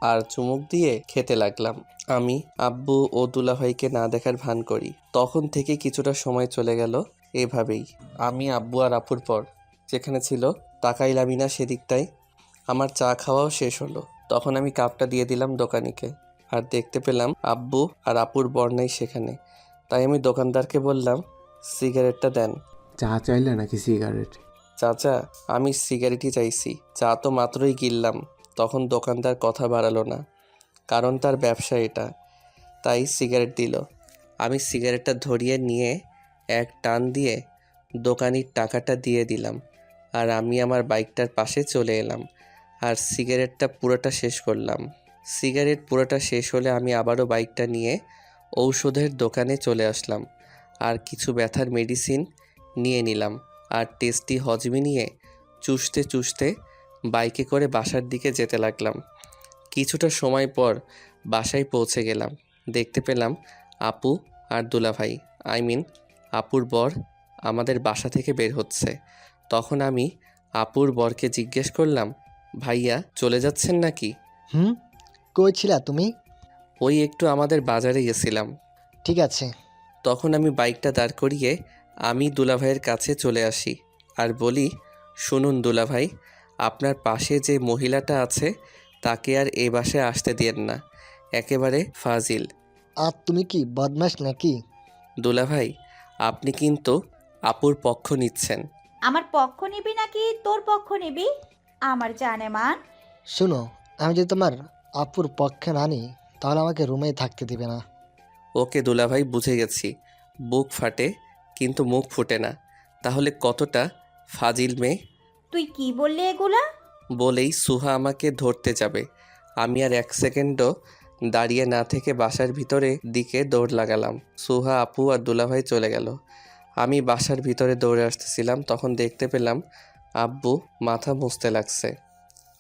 আর চুমুক দিয়ে খেতে লাগলাম। আমি আব্বু ও দুলাভাইকে না দেখার ভান করি। তখন থেকে কিছুটা সময় চলে গেল এভাবেই। আমি আব্বু আর আপুর পর যেখানে ছিল তাকাইলামই না সেদিকটায়। আমার চা খাওয়াও শেষ হলো। তখন আমি কাপটা দিয়ে দিলাম দোকানিকে, আর দেখতে পেলাম আব্বু আর আপুর বর নেই সেখানে। তাই আমি দোকানদারকে বললাম, সিগারেটটা দেন। চা চাইলে নাকি সিগারেট? চাচা, আমি সিগারেটই চাইছি। চা তো মাত্রই গিললাম। তখন দোকানদার কথা বাড়ালো না, কারণ তার ব্যবসা এটা, তাই সিগারেট দিল। আমি সিগারেটটা ধরিয়ে নিয়ে এক টান দিয়ে দোকানির টাকাটা দিয়ে দিলাম, আর আমি আমার বাইকটার পাশে চলে এলাম আর সিগারেটটা পুরোটা শেষ করলাম। সিগারেট পুরোটা শেষ হলে আমি আবারও বাইকটা নিয়ে ঔষধের দোকানে চলে আসলাম আর কিছু ব্যথার মেডিসিন নিয়ে নিলাম আর টেস্টি হজমি নিয়ে চুষতে চুষতে বাইকে করে বাসার দিকে যেতে লাগলাম। কিছুটা সময় পর বাসায় পৌঁছে গেলাম। দেখতে পেলাম আপু আর দুলাভাই, আপুর বর আমাদের বাসা থেকে বের হচ্ছে। তখন আমি আপুর বরকে জিজ্ঞেস করলাম, ভাইয়া চলে যাচ্ছেন নাকি? হুম, কই ছিলা তুমি? ওই একটু আমাদের বাজারে গেছিলাম। ঠিক আছে। তখন আমি বাইকটা দাঁড় করিয়ে আমি দুলাভাইয়ের কাছে চলে আসি আর বলি, শুনুন দুলাভাই, আপনার পাশে যে মহিলাটা আছে তাকে আর এ বাসায় আসতে দিয়েন না, একেবারে ফাজিল। আর তুমি কি বদমাশ নাকি? দুলাভাই, আপনি কিন্তু আপুর পক্ষ নিচ্ছেন। আমার পক্ষ নিবি নাকি তোর পক্ষ নিবি? আমার জানে মান। শোনো, আমি যদি তোমার আপুর পক্ষে না নিই তাহলে আমাকে রুমেই থাকতে দিবে না। ওকে দুলাভাই, বুঝে গেছি। বুক ফাটে কিন্তু মুখ ফুটে না, তাহলে কতটা ফাজিল মেয়ে। তুই কি বললি এগুলা? বলেই সুহা আমাকে ধরতে যাবে। আমি আর এক সেকেন্ডও দাঁড়িয়ে না থেকে বাসার ভিতরে দিকে দৌড় লাগালাম। সুহা, আপু আর দুলাভাই চলে গেল। আমি বাসার ভিতরে দৌড়ে আসতেছিলাম, তখন দেখতে পেলাম আব্বু মাথা মুছতে লাগছে।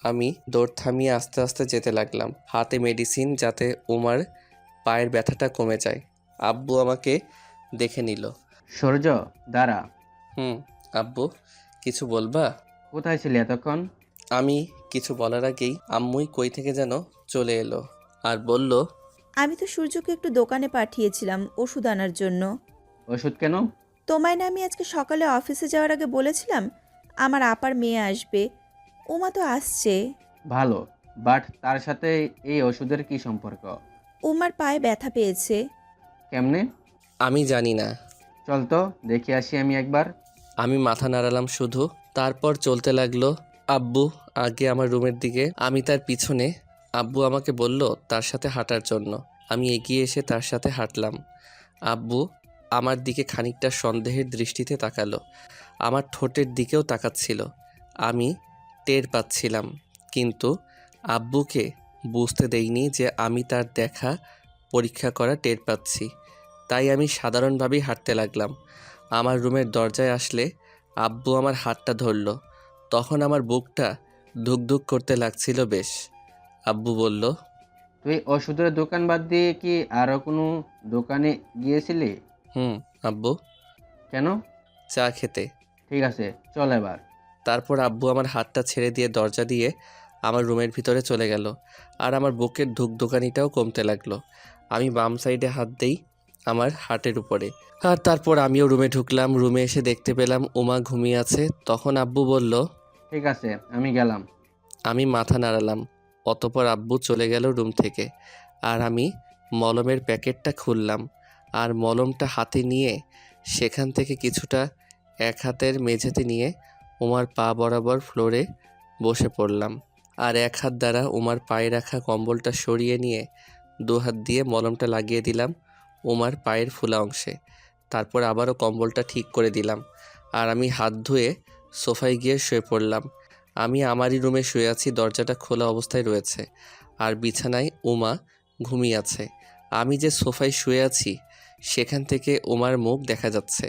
আমি দৌড় থামিয়ে আস্তে আস্তে যেতে লাগলাম, হাতে মেডিসিন, যাতে উমার পায়ের ব্যথাটা কমে যায়। আব্বু আমাকে দেখে নিল। সূর্য, দাঁড়া। হুম। আব্বু, কিছু বলবা? কোথায় ছিলি এতক্ষণ? আমি কিছু বলার আগেই আম্মুই কই থেকে যেন চলে এলো আর বলল, আমি তো সূর্যকে একটু দোকানে পাঠিয়েছিলাম ওষুধ আনার জন্য। ওষুধ কেন? তোমায় না আমি আজকে সকালে অফিসে যাওয়ার আগে বলেছিলাম আমার আপার মেয়ে আসবে, ওমা তো আসছে। ভালো, বাট তার সাথে এই ওষুধের কি সম্পর্ক? উমার পায়ে ব্যথা পেয়েছে। কেমনে? আমি জানি না। চল তো দেখে আসি আমি একবার। আমি মাথা নাড়ালাম শুধু। তারপর চলতে লাগলো আব্বু আগে আমার রুমের দিকে, আমি তার পিছনে। আব্বু আমাকে বলল তার সাথে হাঁটার জন্য। আমি এগিয়ে এসে তার সাথে হাঁটলাম। আব্বু আমার দিকে খানিকটা সন্দেহের দৃষ্টিতে তাকালো, আমার ঠোঁটের দিকেও তাকাচ্ছিল। আমি টের পাচ্ছিলাম, কিন্তু আব্বুকে বুঝতে দেইনি যে আমি তার দেখা পরীক্ষা করা টের পাচ্ছি। তাই আমি সাধারণভাবেই হাঁটতে লাগলাম। আমার রুমের দরজায় আসলে আব্বু আমার হাতটা ধরল। তখন আমার বুকটা ধুকধুক করতে লাগছিল বেশ। আব্বু বলল, তুই ওষুধের দোকান বাদ দিয়ে কি আরো কোনো দোকানে গিয়েছিলি? হুম আব্বু। কেন? চা খেতে। ঠিক আছে, চল এবার। তারপর আব্বু আমার হাতটা ছেড়ে দিয়ে দরজা দিয়ে আমার রুমের ভিতরে চলে গেল, আর আমার বুকের ধুকধুকানিটাও কমতে লাগলো। আমি বাম সাইডে হাত দেই আমার হার্টের উপরে, আর তারপর আমিও রুমে ঢুকলাম। রুমে এসে দেখতে পেলাম উমা ঘুমিয়ে আছে। তখন আব্বু বলল, ঠিক আছে, আমি গেলাম। আমি মাথা নাড়ালাম। অতপর আব্বু চলে গেল রুম থেকে, আর আমি মলমের প্যাকেটটা খুললাম আর মলমটা হাতে নিয়ে সেখান থেকে কিছুটা এক হাতের মেঝেতে নিয়ে উমার পা বরাবর ফ্লোরে বসে পড়লাম, আর এক হাত দ্বারা উমার পায়ে রাখা কম্বলটা সরিয়ে নিয়ে দু হাত দিয়ে মলমটা লাগিয়ে দিলাম উমার পায়ের ফোলা অংশে। তারপর আবারও কম্বলটা ঠিক করে দিলাম, আর আমি হাত ধুয়ে সোফায় গিয়ে শুয়ে পড়লাম। আমি আমারই রুমে শুয়ে আছি, দরজাটা খোলা অবস্থায় রয়েছে, আর বিছানায় উমা ঘুমিয়ে আছে। আমি যে সোফায় শুয়ে আছি সেখান থেকে উমার মুখ দেখা যাচ্ছে।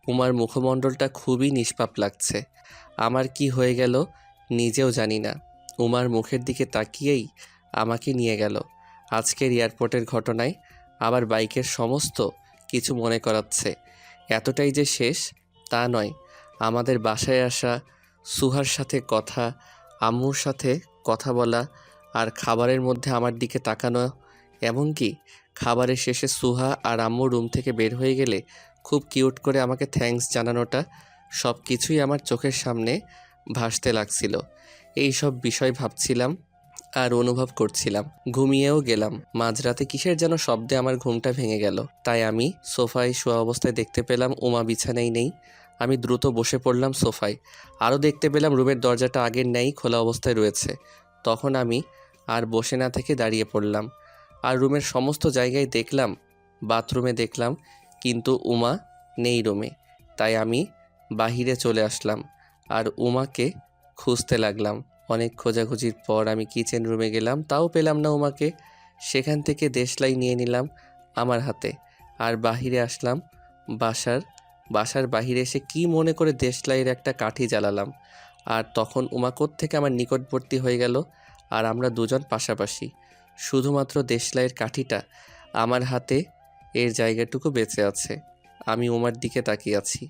উমার মুখমণ্ডলটা খুবই নিষ্পাপ লাগছে। আমার কি হয়ে গেল নিজেও জানি না। উমার মুখের দিকে তাকিয়েই আমাকে নিয়ে গেল আজকের এয়ারপোর্টের ঘটনায়। আবার বাইকের সমস্ত কিছু মনে করাচ্ছে। এতটাই যে শেষ তা নয়, আমাদের বাসায় আসা, সুহার সাথে কথা, আম্মুর সাথে কথা বলা, আর খাবারের মধ্যে আমার দিকে তাকানো, এমনকি খাবারের শেষে সুহা আর আম্মু রুম থেকে বের হয়ে গেলে খুব কিউট করে আমাকে থ্যাঙ্কস জানানোটা, সব কিছুই আমার চোখের সামনে ভাসতে লাগছিল। এই সব বিষয় ভাবছিলাম আর অনুভব করছিলাম। ঘুমিয়েও গেলাম। মাঝরাতে কিসের যেন শব্দে আমার ঘুমটা ভেঙে গেল। তাই আমি সোফায় শোয়া অবস্থায় দেখতে পেলাম উমা বিছানায় নেই। আমি দ্রুত বসে পড়লাম সোফায়। আরও দেখতে পেলাম রুমের দরজাটা আগের ন্যায় খোলা অবস্থায় রয়েছে। তখন আমি আর বসে না থেকে দাঁড়িয়ে পড়লাম। আর রুমের সমস্ত জায়গায় দেখলাম, বাথরুমে দেখলাম, কিন্তু উমা নেই রুমে। তাই আমি বাহিরে চলে আসলাম আর উমাকে খুঁজতে লাগলাম। অনেক খোঁজাখুঁজির পর আমি কিচেন রুমে গেলাম, তাও পেলাম না উমাকে। সেখান থেকে দেশলাই নিয়ে নিলাম আমার হাতে আর বাহিরে আসলাম। বাসার বাহিরে এসে কি মনে করে দেশলাইয়ের একটা কাঠি জ্বালালাম। আর তখন উমা কোত্থেকে আমার নিকটবর্তী হয়ে গেল আর আমরা দুজন পাশাপাশি। শুধুমাত্র দেশলাইয়ের কাঠিটা আমার হাতে, এর জায়গাটুকু বেঁচে আছে। আমি উমার দিকে তাকিয়ে আছি,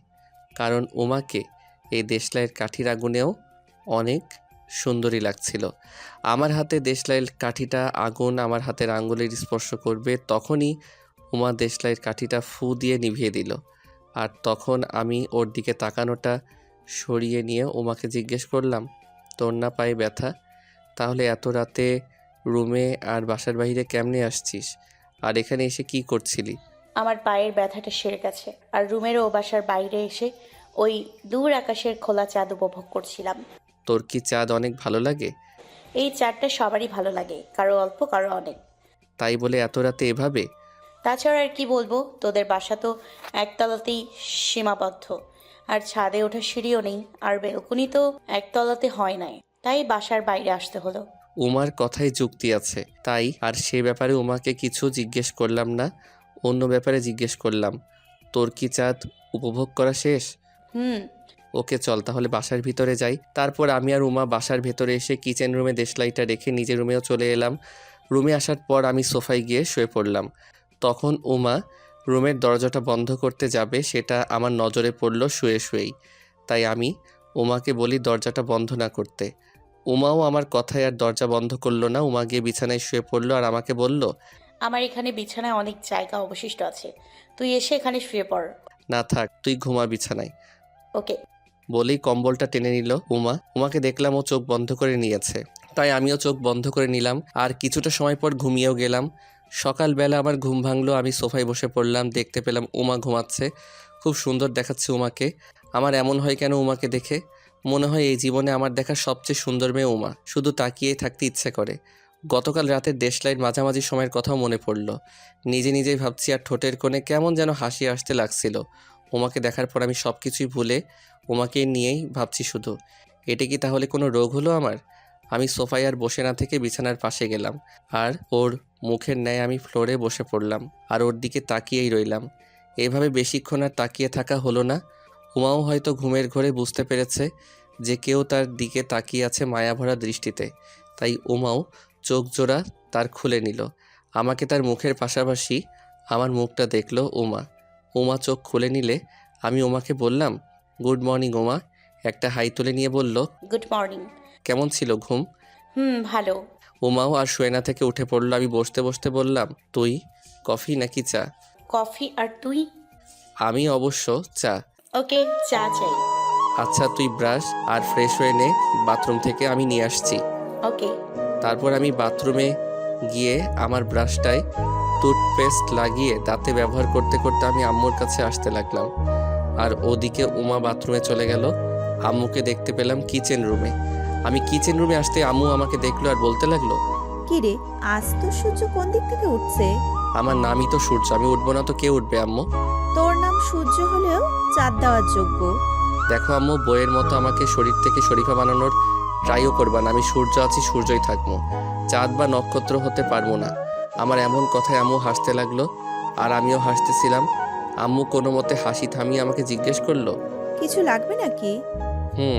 কারণ উমাকে এই দেশলাইয়ের কাঠির আগুনেও অনেক সুন্দরী লাগছিল। আমার হাতে দেশলাইয়ের কাঠিটা আগুন আমার হাতের আঙ্গুলের স্পর্শ করবে, তখনই উমা দেশলাইয়ের কাঠিটা ফু দিয়ে নিভিয়ে দিল। আর তখন আমি ওর দিকে তাকানোটা সরিয়ে নিয়ে উমাকে জিজ্ঞেস করলাম, তোর না পায়ে ব্যথা? তাহলে এত রাতে রুমে আর বাসার বাইরে কেমনে আসছিস? আর এখানে এসে কি করছিলি? আমার পায়ের ব্যথাটা সেরে গেছে, আর রুমের ও বাসার বাইরে এসে ওই দূর আকাশের খোলা চাঁদ উপভোগ করছিলাম। তোর কি চাঁদ অনেক ভালো লাগে? এই চাঁদটা সবারই ভালো লাগে, কারো অল্প কারো অনেক। তাই বলে এত রাতে এভাবে? তাছাড়া আর কি বলবো, তোদের বাসা তো একতলাতেই সীমাবদ্ধ, আর ছাদে ওঠার সিঁড়িও নেই, আর বেলকুনি তো একতলাতে হয় নাই, তাই বাসার বাইরে আসতে হলো। উমার কথায় যুক্তি আছে, তাই আর সে ব্যাপারে উমাকে কিছু জিজ্ঞেস করলাম না। অন্য ব্যাপারে জিজ্ঞেস করলাম, তোর কি চাঁদ উপভোগ করা শেষ? ওকে, চল তাহলে বাসার ভিতরে যাই। তারপর আমি আর উমা বাসার ভেতরে এসে কিচেন রুমে দেশলাইটা রেখে নিজের রুমেও চলে এলাম। রুমে আসার পর আমি সোফায় গিয়ে শুয়ে পড়লাম। তখন উমা রুমের দরজাটা বন্ধ করতে যাবে, সেটা আমার নজরে পড়ল শুয়েই। তাই আমি উমাকে বলি দরজাটা বন্ধ না করতে। উমাও আমার কথায় আর দরজা বন্ধ করলো না। উমা গিয়ে বিছানায় শুয়ে পড়লো আর আমাকে বলল, আমার এখানে বিছানায় অনেক জায়গা অবশিষ্ট আছে, তুই এসে এখানে শুয়ে পড়। না থাক, তুই ঘুমা বিছানায়। ওকে। বলেই কম্বলটা টেনে নিল উমাকে দেখলাম ও চোখ বন্ধ করে নিয়েছে, তাই আমিও চোখ বন্ধ করে নিলাম আর কিছুটা সময় পর ঘুমিয়েও গেলাম। সকালবেলা আমার ঘুম ভাঙলো। আমি সোফায় বসে পড়লাম, দেখতে পেলাম উমা ঘুমাচ্ছে। খুব সুন্দর দেখাচ্ছে উমাকে। আমার এমন হয় কেন উমাকে দেখে? মনে হয় এই জীবনে আমার দেখা সবচেয়ে সুন্দর মেয়ে উমা। শুধু তাকিয়েই থাকতে ইচ্ছে করে। গতকাল রাতের দেশলাইয়ের মাঝামাঝি সময়ের কথাও মনে পড়ল। নিজেই ভাবছি আর ঠোঁটের কোণে কেমন যেন হাসি আসতে লাগছিল। উমাকে দেখার পর আমি সব কিছুই ভুলে উমাকে নিয়েই ভাবছি শুধু। এটা কি তাহলে কোনো রোগ হলো আমার? আমি সোফায় আর বসে না থেকে বিছানার পাশে গেলাম আর ওর মুখের ন্যায় আমি ফ্লোরে বসে পড়লাম আর ওর দিকে তাকিয়েই রইলাম। এভাবে বেশিক্ষণ আর তাকিয়ে থাকা হলো না। উমাও হয়তো ঘুমের ঘোরে বুঝতে পেরেছে যে কেউ তার দিকে তাকিয়ে আছে মায়াভরা দৃষ্টিতে, তাই উমাও চোখ জোড়া তার খুলে নিল। আমাকে তার মুখের পাশাপাশি আমার মুখটা দেখল উমা চোখ খুলে নিলে আমি উমাকে বললাম, গুড মর্নিং উমা। একটা হাই তুলে নিয়ে বলল, গুড মর্নিং। কেমন ছিল ঘুম? ভালো। উমাও আর শোয়না থেকে উঠে পড়লো। আমি বসতে বসতে বললাম, তুই কফি নাকি চা? কফি। আর তুই? আমি অবশ্য চা। ওকে, চা চাই। আচ্ছা, তুই ব্রাশ আর ফ্রেশ হয়ে নে বাথরুম থেকে, আমি নিয়ে আসছি। ওকে। তারপর আমি বাথরুমে গিয়ে আমার ব্রাশটায় টুথপেস্ট লাগিয়ে দাঁতে ব্যবহার করতে করতে আমি আম্মুর কাছে আসতে লাগলাম। আর ওদিকে উমা বাথরুমে চলে গেল। আম্মুকে দেখতে পেলাম কিচেন রুমে। আমি কিচেন রুমে আসতে আম্মু আমাকে দেখলো আর বলতে লাগলো, কি রে, আজ তো সূর্য কোন দিক থেকে উঠছে? আমার নামই তো সূর্য, আমি উঠবো না তো কে উঠবে আম্মু? তোর নাম সূর্য হলেও চাঁদ দেওয়ার যোগ্য। দেখো আম্মু, বইয়ের মতো আমাকে শরীর থেকে শরীফা বানানোর ট্রাইও করবা না। আমি সূর্য আছি, সূর্যই থাকবো, চাঁদ বা নক্ষত্র হতে পারবো না। আমার এমন কথায় আম্মু হাসতে লাগলো আর আমিও হাসতেছিলাম। আম্মু কোনো মতে হাসি থামিয়ে আমাকে জিজ্ঞেস করলো, কিছু লাগবে নাকি?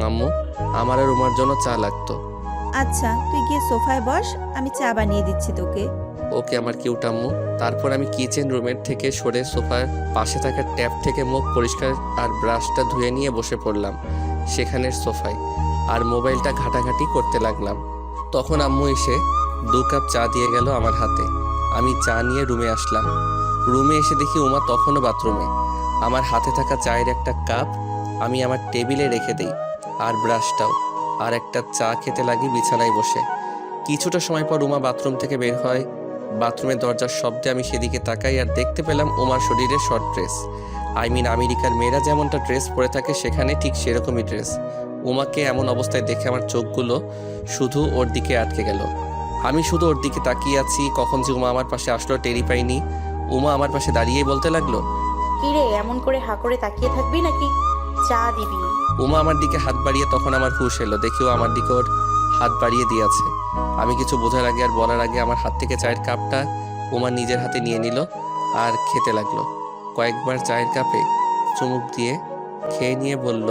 আম্মু, আমার আর উমার জন্য চা লাগতো। আচ্ছা, তুই গিয়ে সোফায় বস, আমি চা বানিয়ে দিচ্ছি তোকে। ওকে আমার কিউট আম্মু। তারপর আমি কিচেন রুমের থেকে সরে সোফার পাশে থাকা ট্যাপ থেকে মুখ পরিষ্কার আর ব্রাশটা ধুয়ে নিয়ে বসে পড়লাম সেখানের সোফায় আর মোবাইলটা ঘাটাঘাটি করতে লাগলাম। তখন আম্মু এসে 2 কাপ চা দিয়ে গেল আমার হাতে। আমি চা নিয়ে রুমে আসলাম। রুমে এসে দেখি উমা তখনও বাথরুমে। আমার হাতে থাকা চায়ের একটা কাপ আমি আমার টেবিলে রেখে দেই, আর ব্রাশটাও, আর একটা চা খেতে লাগি বিছানায় বসে। কিছুটা সময় পর উমা বাথরুম থেকে বের হয়। বাথরুমের দরজার শব্দে আমি সেদিকে তাকাই আর দেখতে পেলাম উমার শরীরে শর্ট ড্রেস। আমেরিকার মেয়েরা যেমনটা ড্রেস পরে থাকে সেখানে ঠিক সেরকমই ড্রেস। উমাকে এমন অবস্থায় দেখে আমার চোখগুলো শুধু ওর দিকে আটকে গেল। আমি শুধু ওর দিকে তাকিয়ে আছি। কখন যে উমা আমার পাশে আসলো টেরি পাইনি। উমা আমার পাশে দাঁড়িয়েই বলতে লাগলো, কি রে, এমন করে হা করে তাকিয়ে থাকবি নাকি? চা দিবি? উমা আমার দিকে হাত বাড়িয়ে, তখন আমার হুঁশ এলো। দেখিও আমার দিকে ওর হাত বাড়িয়ে দিয়েছে। আমি কিছু বোঝার আগে আর বলার আগে আমার হাত থেকে চায়ের কাপটা উমা নিজের হাতে নিয়ে নিল আর খেতে লাগলো। কয়েকবার চায়ের কাপে চুমুক দিয়ে খেয়ে নিয়ে বলল,